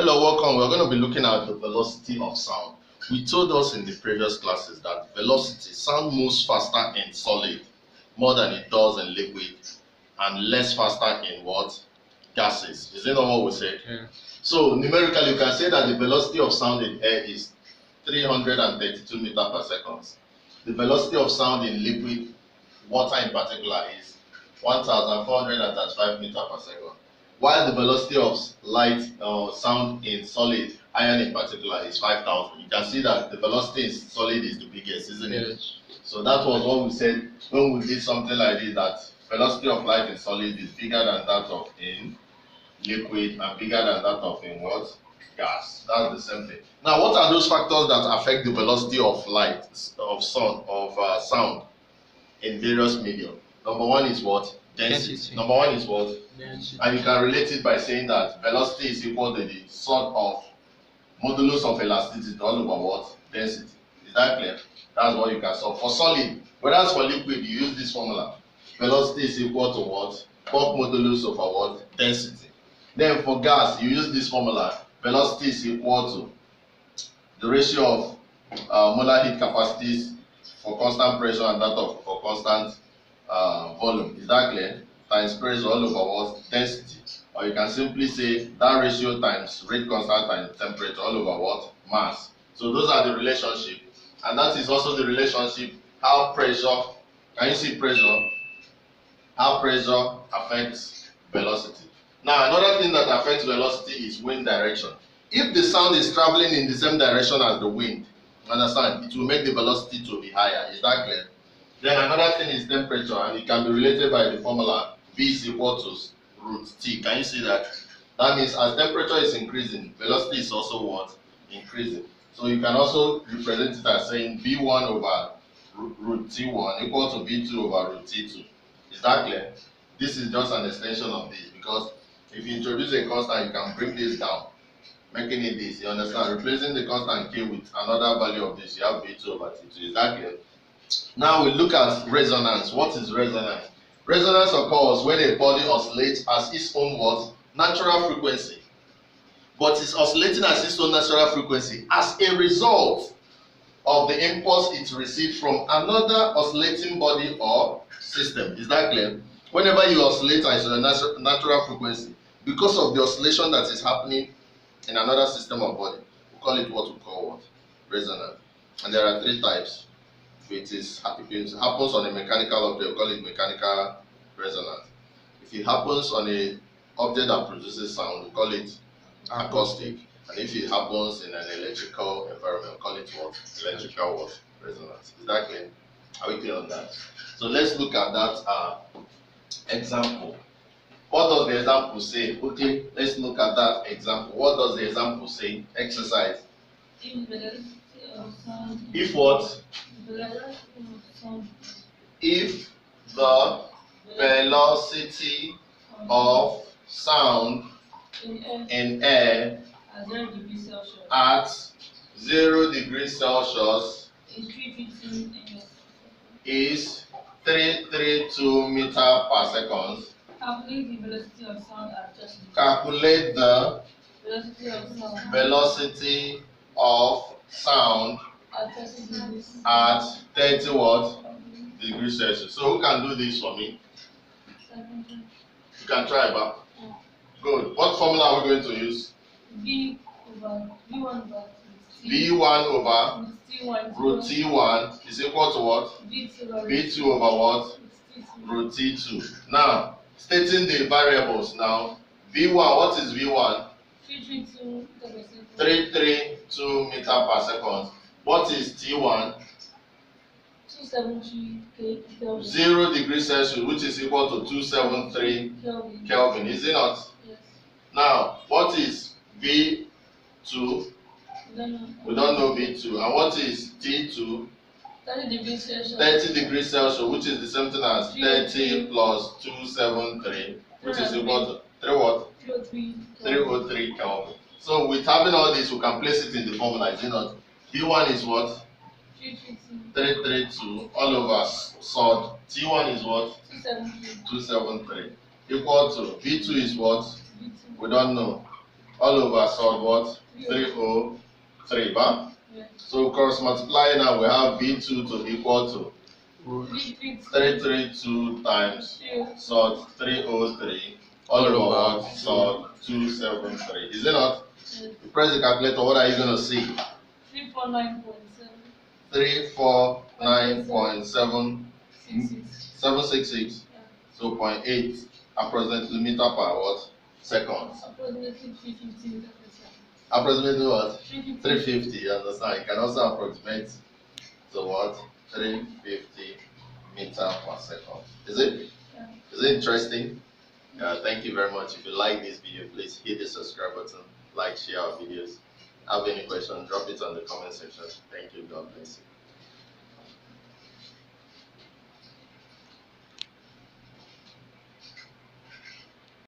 Hello, welcome. We're going to be looking at the velocity of sound. We told us in the previous classes that velocity, sound moves faster in solid more than it does in liquid and less faster in what? Gases. Is it not what we said? Yeah. So numerically, you can say that the velocity of sound in air is 332 meters per second. The velocity of sound in liquid, water in particular, is 1435 meters per second. While the velocity of light sound in solid, iron in particular, is 5,000. You can see that the velocity in solid is the biggest, isn't it? Yes. So that was what we said when we did something like this, that velocity of light in solid is bigger than that of in liquid and bigger than that of in what? Gas. That's the same thing. Now, what are those factors that affect the velocity of light, of sound in various medium? Number one is what? Density. Number one is what? Density. And you can relate it by saying that velocity is equal to the sort of modulus of elasticity all over what? Density. Is that clear? That's what you can solve. For solid, whereas for liquid, you use this formula. Velocity is equal to what? Bulk modulus over what? Density. Then for gas, you use this formula. Velocity is equal to the ratio of molar heat capacities for constant pressure and that of for constant volume. Is that clear? Times pressure all over what? Density. Or you can simply say that ratio times rate constant times temperature all over what? Mass. So those are the relationship. And that is also the relationship how pressure, can you see pressure? How pressure affects velocity. Now another thing that affects velocity is wind direction. If the sound is traveling in the same direction as the wind, understand, it will make the velocity to be higher. Is that clear? Then another thing is temperature, and it can be related by the formula V is equal to root T. Can you see that? That means as temperature is increasing, velocity is also what? Increasing. So you can also represent it as saying V1 over root T1 equal to V2 over root T2. Is that clear? This is just an extension of this, because if you introduce a constant, you can bring this down, making it this. You understand? Replacing the constant K with another value of this, you have V2 over T2. Is that clear? Now we look at resonance. What is resonance? Resonance occurs when a body oscillates as its own what? Natural frequency. But it's oscillating as its own natural frequency as a result of the impulse it received from another oscillating body or system. Is that clear? Whenever you oscillate as a natural frequency, because of the oscillation that is happening in another system of body, we call it what we call what? Resonance. And there are three types. If it happens on a mechanical object, we call it mechanical resonance. If it happens on an object that produces sound, we call it acoustic. And if it happens in an electrical environment, we call it what? Electrical what? Resonance. Is that clear? Are we clear on that? So let's look at that example. What does the example say? Okay, let's look at that example. What does the example say? Exercise. If what? If the velocity of sound in air at 0 degrees Celsius is 332 meters per second. Calculate the velocity of sound at 30 what? Degrees Celsius. So who can do this for me? You can try back. Good. What formula are we going to use? V1 over root T1 is equal to what? V2 over what? Root T2. Now, stating the variables now. V1, what is V1? 332 meters per second. What is T1? 273 0 degrees Celsius, which is equal to 273 Kelvin. Is it not? Yes. Now, what is V2? We don't know V2. And what is T2? 30 degrees Celsius. 30 degrees Celsius, which is the same thing as 30 plus 273, which is equal to 3 what? 303 Kelvin. So with having all this, we can place it in the formula, is it not? V1 is what? 332 all over sod. T1 is what? 273. Equal to V2 is what? We don't know. all over sod what? 303, ba? Yeah. So cross multiply now, we have B2 to equal to 332 times sod 303 all over what? Sod 273. Is it not? Yeah. You press the calculator, what are you going to see? 349.7. 349.766. Yeah. So 0.8 approximately meter per what? Seconds. Approximately 350 meters per second. Approximately what? 350. 350, you understand? You can also approximate to what? 350 meter per second. Is it? Yeah. Is it interesting? Thank you very much. If you like this video, please hit the subscribe button, like, share our videos. Have any question, drop it on the comment section. Thank you. God bless you.